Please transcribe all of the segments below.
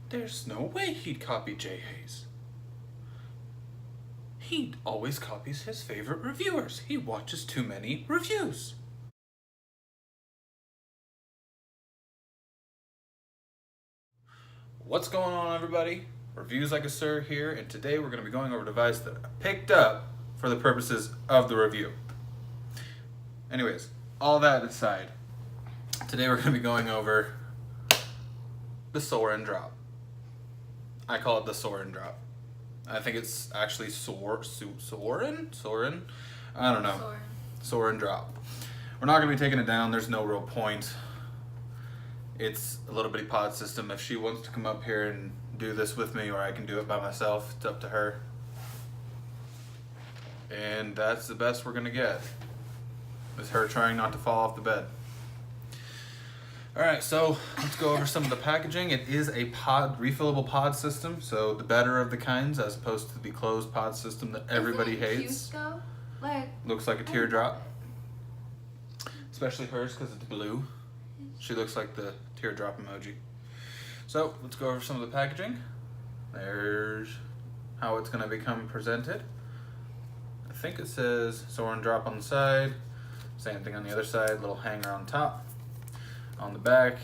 There's no way he'd copy Jai Haze. He always copies his favorite reviewers. He watches too many reviews. What's going on, everybody? Reviews Like a Sir here, and today we're going to be going over a device that I picked up for the purposes of the review. Anyways, all that aside, today we're going to be going over the SUORIN Drop. I call it the SUORIN Drop. I think it's actually SUORIN? I don't know. SUORIN Drop. We're not going to be taking it down. There's no real point. It's a little bitty pod system. If she wants to come up here and do this with me, or I can do it by myself, it's up to her. And that's the best we're gonna get, is her trying not to fall off the bed. Alright, so let's go over some of the packaging. It is a refillable pod system, so the better of the kinds, as opposed to the closed pod system that everybody hates. Cute, though? Like, looks like a teardrop. Especially hers, because it's blue. She looks like the teardrop emoji. So let's go over some of the packaging. There's how it's going to become presented. I think it says SUORIN Drop on the side. Same thing on the other side, little hanger on top. On the back,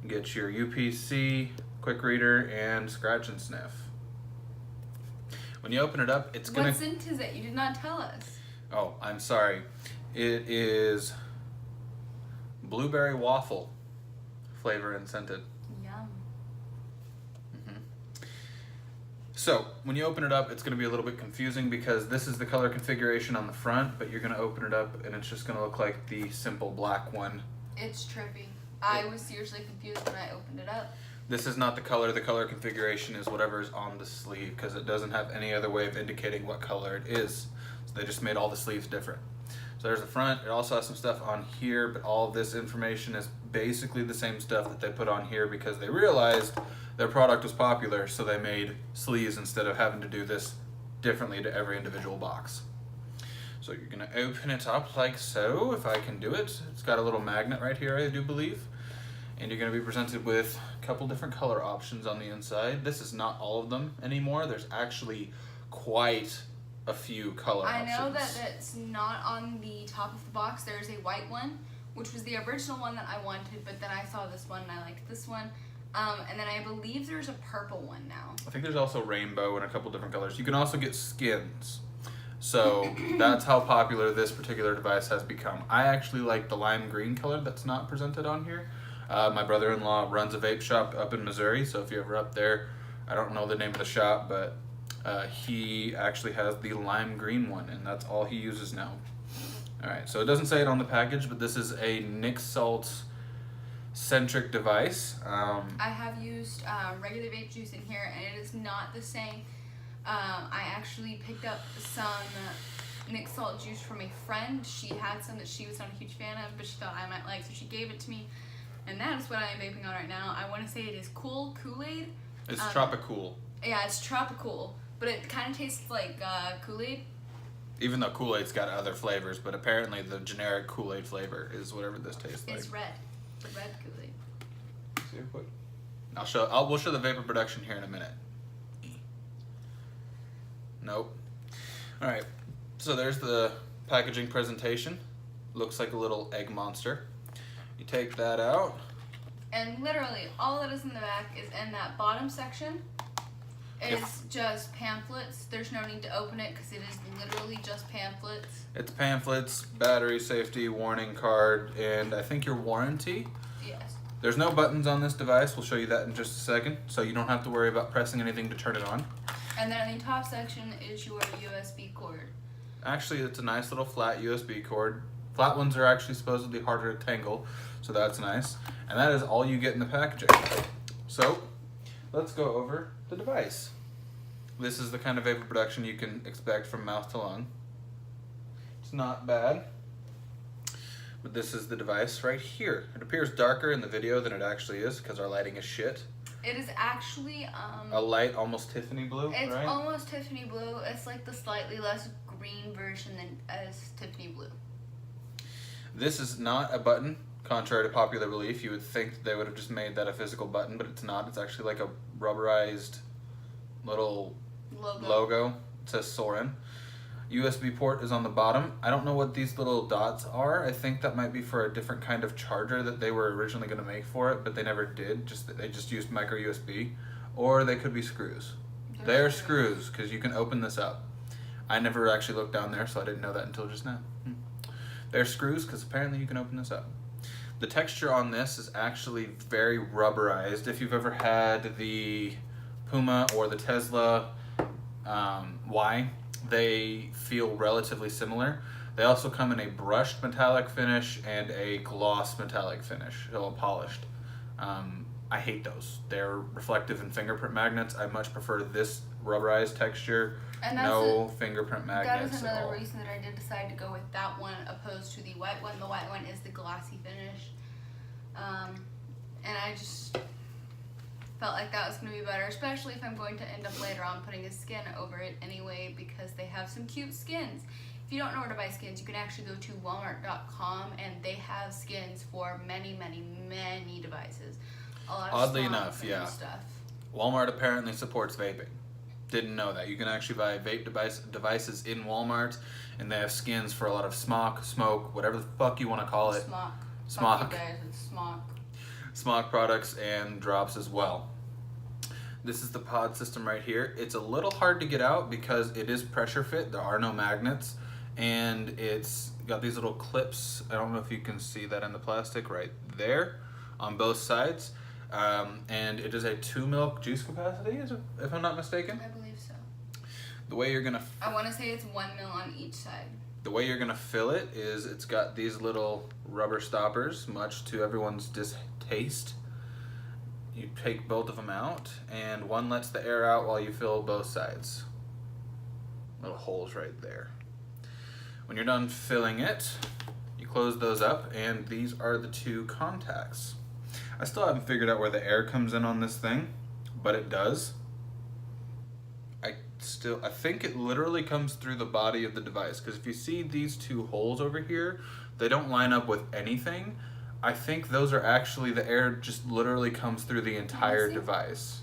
you get your UPC, quick reader, and scratch and sniff. When you open it up, it's going to... What scent is it? You did not tell us. Oh, I'm sorry. It is blueberry waffle flavor and scented. Yum. So when you open it up, it's going to be a little bit confusing because this is the color configuration on the front, but you're going to open it up and it's just going to look like the simple black one. It's trippy. I was seriously confused when I opened it up. This is not the color. The color configuration is whatever is on the sleeve because it doesn't have any other way of indicating what color it is. So they just made all the sleeves different. So there's the front. It also has some stuff on here, but all of this information is basically the same stuff that they put on here because they realized their product was popular, so they made sleeves instead of having to do this differently to every individual box. So you're going to open it up like so, if I can do it. It's got a little magnet right here, I do believe. And you're going to be presented with a couple different color options on the inside. This is not all of them anymore. There's actually quite a few color options. I know that it's not on the top of the box. There's a white one, which was the original one that I wanted, but then I saw this one and I liked this one. And then I believe there's a purple one now. I think there's also rainbow and a couple different colors. You can also get skins. So that's how popular this particular device has become. I actually like the lime green color that's not presented on here. My brother-in-law runs a vape shop up in Missouri, so if you're ever up there, I don't know the name of the shop, but he actually has the lime green one, and that's all he uses now. Alright, so it doesn't say it on the package, but this is a Nic Salt centric device. I have used regular vape juice in here, and it is not the same. I actually picked up some Nic Salt juice from a friend. She had some that she was not a huge fan of, but she thought I might like, so she gave it to me. And that is what I am vaping on right now. I want to say it is cool Kool-Aid. It's Tropicool. Yeah, it's Tropicool, but it kind of tastes like Kool-Aid. Even though Kool-Aid's got other flavors, but apparently the generic Kool-Aid flavor is whatever this tastes like. It's red. The red Kool-Aid. See real quick. We'll show the vapor production here in a minute. Nope. Alright, so there's the packaging presentation. Looks like a little egg monster. You take that out. And literally, all that is in the back is in that bottom section. It's just pamphlets. There's no need to open it because it is literally just pamphlets. It's pamphlets, battery safety, warning card, and I think your warranty. Yes. There's no buttons on this device. We'll show you that in just a second, so you don't have to worry about pressing anything to turn it on. And then in the top section is your USB cord. Actually, it's a nice little flat USB cord. Flat ones are actually supposedly harder to tangle, so that's nice. And that is all you get in the packaging. So, let's go over the device. This is the kind of vapor production you can expect from mouth to lung. It's not bad. But this is the device right here. It appears darker in the video than it actually is because our lighting is shit. It is actually a light, almost Tiffany blue, it's right? almost Tiffany blue. It's like the slightly less green version than as Tiffany blue. This is not a button. Contrary to popular belief, you would think that they would have just made that a physical button, but it's not. It's actually like a rubberized little logo. It says SUORIN. USB port is on the bottom. I don't know what these little dots are. I think that might be for a different kind of charger that they were originally going to make for it, but they never did. They just used micro USB, or they could be screws. They're screws because you can open this up. I never actually looked down there, so I didn't know that until just now. They're screws because apparently you can open this up. The texture on this is actually very rubberized. If you've ever had the Puma or the Tesla Y, they feel relatively similar. They also come in a brushed metallic finish and a gloss metallic finish, so polished. I hate those. They're reflective and fingerprint magnets. I much prefer this rubberized texture. And no fingerprint magnets. That is another at all. reason that I did decide to go with that one opposed to the white one. The white one is the glossy finish. And I just felt like that was going to be better, especially if I'm going to end up later on putting a skin over it anyway, because they have some cute skins. If you don't know where to buy skins, you can actually go to walmart.com and they have skins for many, many, many devices. A lot of Oddly enough, yeah. Stuff. Walmart apparently supports vaping. Didn't know that. You can actually buy vape devices in Walmart, and they have skins for a lot of smoke, whatever the fuck you want to call it. Smock. Smock products and drops as well. This is the pod system right here. It's a little hard to get out because it is pressure fit. There are no magnets, and it's got these little clips. I don't know if you can see that in the plastic right there on both sides. And it is a 2 ml juice capacity, if I'm not mistaken. I believe so. The way you're gonna... I want to say it's 1 ml on each side. The way you're gonna fill it is it's got these little rubber stoppers, much to everyone's distaste. You take both of them out, and one lets the air out while you fill both sides. Little holes right there. When you're done filling it, you close those up, and these are the 2 contacts. I still haven't figured out where the air comes in on this thing, but it does. I think it literally comes through the body of the device, because if you see these 2 holes over here, they don't line up with anything. I think those are actually, the air just literally comes through the entire device.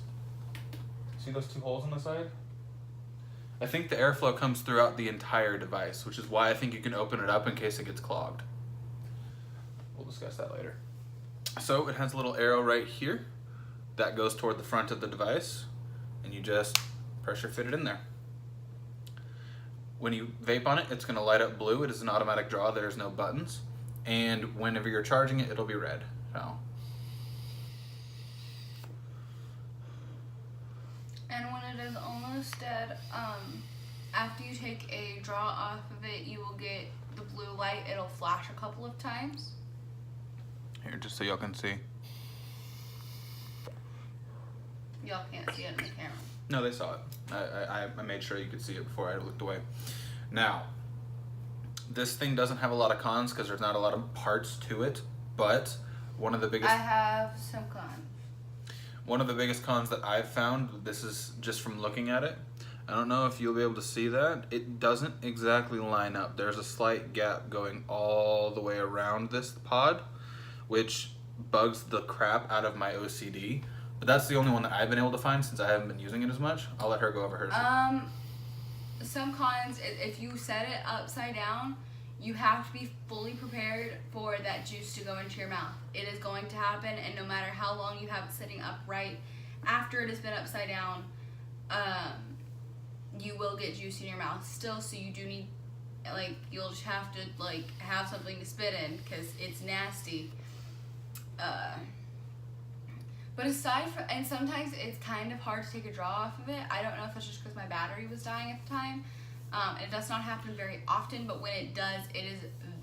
See those 2 holes on the side? I think the airflow comes throughout the entire device, which is why I think you can open it up in case it gets clogged. We'll discuss that later. So it has a little arrow right here that goes toward the front of the device, and you just pressure fit it in there. When you vape on it, it's going to light up blue. It is an automatic draw. There's no buttons. And whenever you're charging it, it'll be red. So. And when it is almost dead, after you take a draw off of it, you will get the blue light. It'll flash a couple of times. Here, just so y'all can see. Y'all can't see it in the camera. No, they saw it. I made sure you could see it before I looked away. Now, this thing doesn't have a lot of cons because there's not a lot of parts to it, but one of the biggest... I have some cons. One of the biggest cons that I've found, this is just from looking at it, I don't know if you'll be able to see that, it doesn't exactly line up. There's a slight gap going all the way around this pod, which bugs the crap out of my OCD. But that's the only one that I've been able to find since I haven't been using it as much. I'll let her go over hers. Some cons, if you set it upside down, you have to be fully prepared for that juice to go into your mouth. It is going to happen, and no matter how long you have it sitting upright, after it has been upside down, you will get juice in your mouth still, so you do need, you'll just have to, have something to spit in, because it's nasty. But aside from, and sometimes it's kind of hard to take a draw off of it. I don't know if it's just because my battery was dying at the time. It does not happen very often, but when it does, it is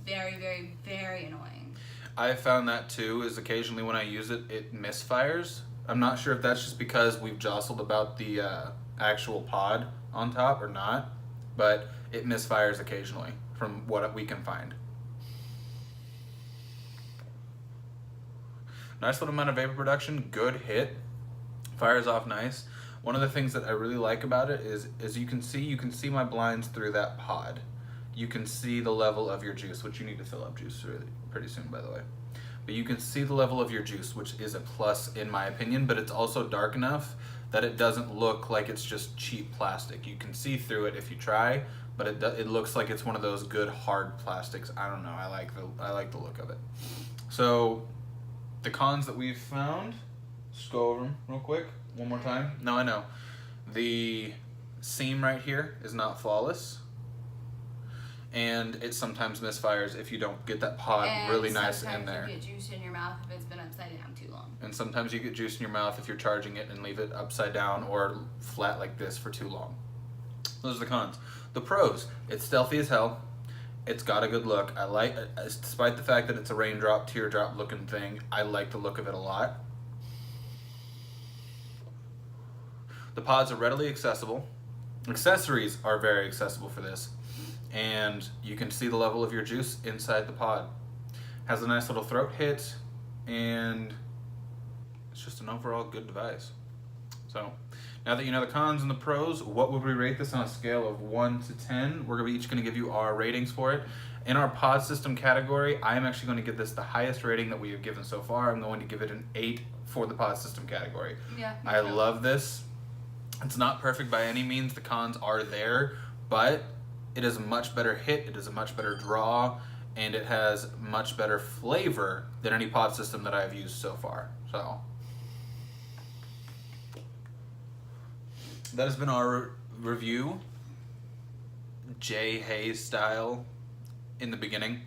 very, very, very annoying. I found that too, is occasionally when I use it, it misfires. I'm not sure if that's just because we've jostled about the actual pod on top or not, but it misfires occasionally from what we can find. Nice little amount of vapor production, good hit, fires off nice. One of the things that I really like about it is you can see my blinds through that pod. You can see the level of your juice, which you need to fill up juice really pretty soon, by the way. but you can see the level of your juice, which is a plus in my opinion, but it's also dark enough that it doesn't look like it's just cheap plastic. You can see through it if you try, but it looks like it's one of those good hard plastics. I don't know, I like the look of it. So the cons that we've found, just go over them real quick one more time. No, I know. The seam right here is not flawless, and it sometimes misfires if you don't get that pod really nice in there. And sometimes you get juice in your mouth if it's been upside down too long. And sometimes you get juice in your mouth if you're charging it and leave it upside down or flat like this for too long. Those are the cons. The pros, it's stealthy as hell. It's got a good look. I like, despite the fact that it's a raindrop, teardrop looking thing, I like the look of it a lot. The pods are readily accessible. Accessories are very accessible for this. And you can see the level of your juice inside the pod. Has a nice little throat hit, and it's just an overall good device. So, now that you know the cons and the pros, what would we rate this on a scale of 1 to 10? We're each going to give you our ratings for it. In our pod system category, I am actually going to give this the highest rating that we have given so far. I'm going to give it an 8 for the pod system category. Yeah. I love this. It's not perfect by any means. The cons are there, but it is a much better hit. It is a much better draw, and it has much better flavor than any pod system that I've used so far. So that has been our review, Jai Haze style, in the beginning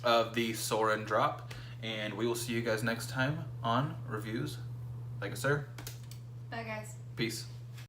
of the SUORIN Drop, and we will see you guys next time on reviews. Thank you, sir. Bye, guys. Peace.